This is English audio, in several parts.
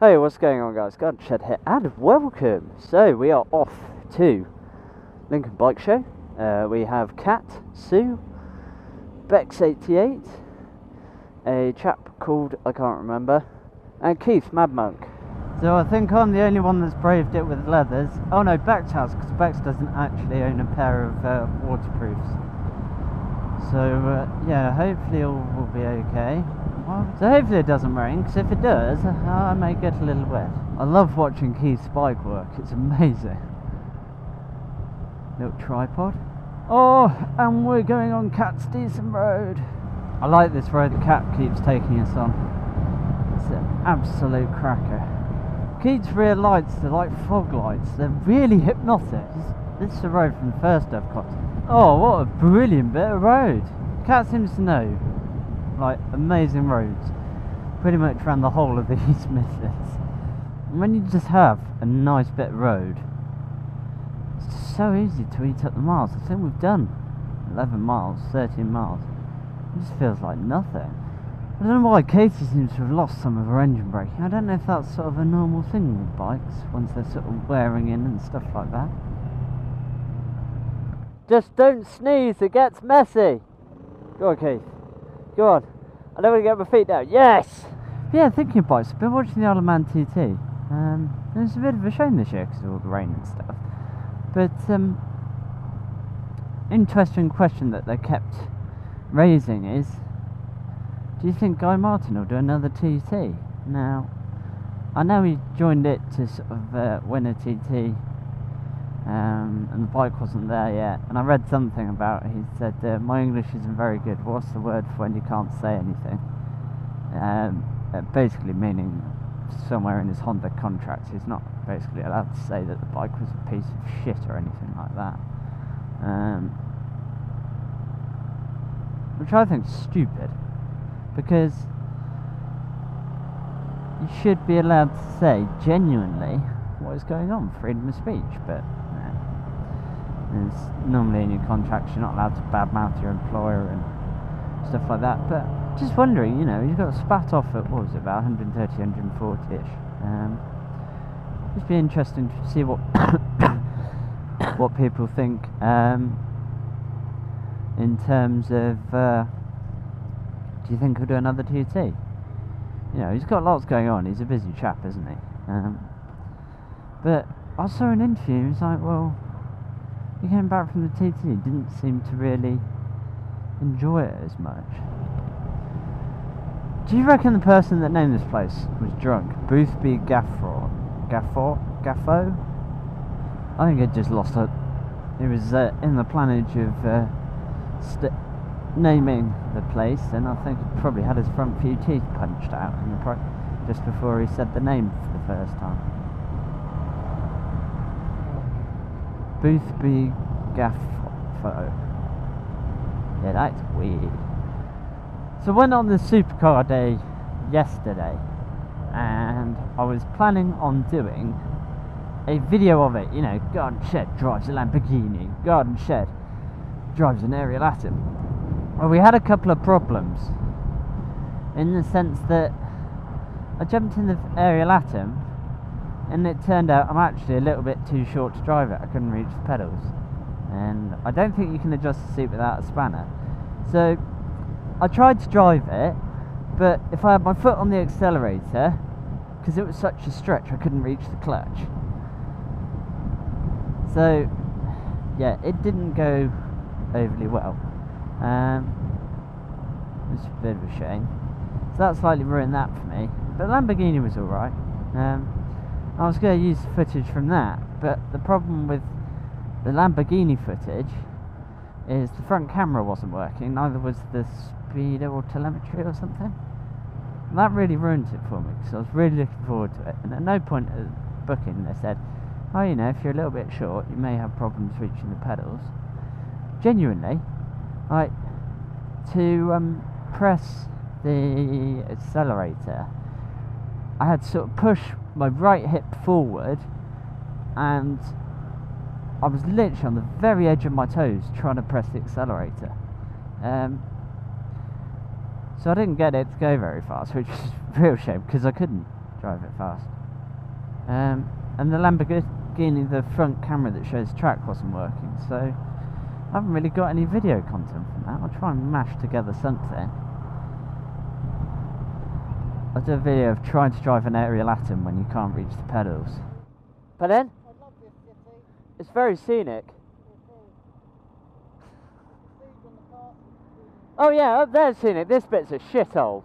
Hey, what's going on, guys? Garden Shed here, and welcome. So we are off to Lincoln Bike Show. We have Kat, Sue, Bex88, a chap called I can't remember, and Keith, Mad Monk. So I think I'm the only one that's braved it with leathers. Oh no, Bex has, because Bex doesn't actually own a pair of waterproofs. So yeah, hopefully all will be okay. So hopefully it doesn't rain, because if it does, I may get a little wet. I love watching Keith's bike work, it's amazing. Little tripod. Oh, and we're going on Cat's decent road. I like this road that Cat keeps taking us on. It's an absolute cracker. Keith's rear lights, they're like fog lights, they're really hypnotic. This is the road from the first Epcot. Oh, what a brilliant bit of road. Cat seems to know, like, amazing roads pretty much around the whole of the East Midlands. And when you just have a nice bit of road, it's just so easy to eat up the miles. I think we've done 11 miles, 13 miles. It just feels like nothing. I don't know why Katie seems to have lost some of her engine braking. I don't know if that's sort of a normal thing with bikes once they're sort of wearing in and stuff like that. Just don't sneeze, it gets messy. Go on, Keith. Go on. I don't want to get my feet down. Yes! Yeah, thinking of bikes, I've been watching the Isle of Man TT. It's a bit of a shame this year because of all the rain and stuff. But, interesting question that they kept raising is, do you think Guy Martin will do another TT? Now, I know he joined it to sort of win a TT, and the bike wasn't there yet. And I read something about it. He said, my English isn't very good. What's the word for when you can't say anything? Basically meaning somewhere in his Honda contract he's not basically allowed to say that the bike was a piece of shit or anything like that. Which I think is stupid. Because you should be allowed to say genuinely what is going on, freedom of speech, but there's normally in your contracts you're not allowed to badmouth your employer and stuff like that. But just wondering, you know, he's got spat off at, what was it, about 130, 140-ish. Just be interesting to see what what people think in terms of do you think he'll do another TT? You know, he's got lots going on. He's a busy chap, isn't he? But I saw an interview and he's like, well, he came back from the TT, didn't seem to really enjoy it as much. Do you reckon the person that named this place was drunk? Boothby Gaffo? I think it just lost it. It was in the planage of naming the place, and I think he probably had his front few teeth punched out in the just before he said the name for the first time. Boothby Gaffo. Yeah, that's weird. So I went on the Supercar day yesterday, and I was planning on doing a video of it. You know, Garden Shed drives a Lamborghini, Garden Shed drives an Ariel Atom. Well, we had a couple of problems, in the sense that I jumped in the Ariel Atom, and it turned out I'm actually a little bit too short to drive it. I couldn't reach the pedals, and I don't think you can adjust the seat without a spanner. So I tried to drive it, but if I had my foot on the accelerator, because it was such a stretch, I couldn't reach the clutch. So yeah, it didn't go overly well. It's a bit of a shame. So that slightly ruined that for me. But Lamborghini was alright. I was going to use the footage from that, but the problem with the Lamborghini footage is the front camera wasn't working, neither was the speedo or telemetry or something. And that really ruined it for me, because I was really looking forward to it. And at no point at booking they said, oh, you know, if you're a little bit short, you may have problems reaching the pedals. Genuinely, like, to press the accelerator, I had to sort of push my right hip forward, and I was literally on the very edge of my toes trying to press the accelerator. So I didn't get it to go very fast, which was a real shame, because I couldn't drive it fast. And the Lamborghini, the front camera that shows track wasn't working, so I haven't really got any video content from that. I'll try and mash together something. I'll do a video of trying to drive an aerial atom when you can't reach the pedals. But then, it's very scenic. Oh yeah, up there's scenic. This bit's a shithole.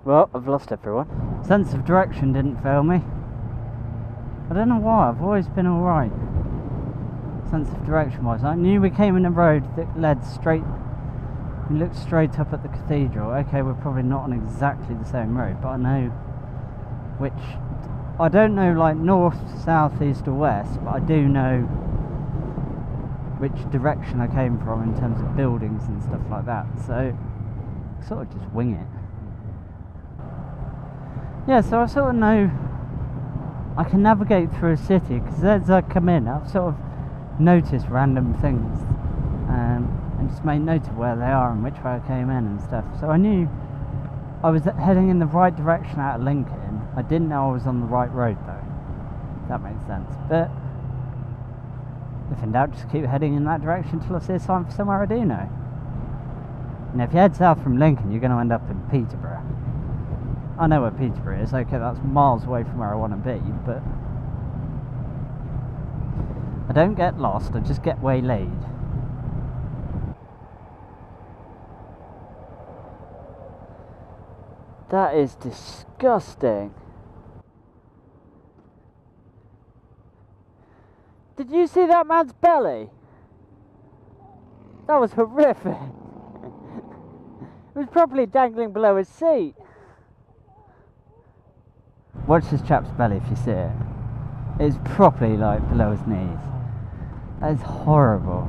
Well, I've lost everyone. Sense of direction didn't fail me. I don't know why, I've always been alright. Sense of direction wise. I knew we came in a road that led straight. We looked straight up at the cathedral. Okay, we're probably not on exactly the same road, but I know which. I don't know like north, south, east or west, but I do know which direction I came from in terms of buildings and stuff like that. So, sort of just wing it. Yeah, so I sort of know I can navigate through a city, because as I come in I've sort of noticed random things and just made note of where they are and which way I came in and stuff. So I knew I was heading in the right direction out of Lincoln. I didn't know I was on the right road though, if that makes sense. But If in doubt, just keep heading in that direction until I see a sign for somewhere I do know. And if you head south from Lincoln, you're going to end up in Peterborough. I know where Peterborough is, okay, that's miles away from where I want to be, but I don't get lost, I just get waylaid. That is disgusting. Did you see that man's belly? That was horrific. It was probably dangling below his seat. Watch this chap's belly if you see it. It's properly like below his knees. That is horrible.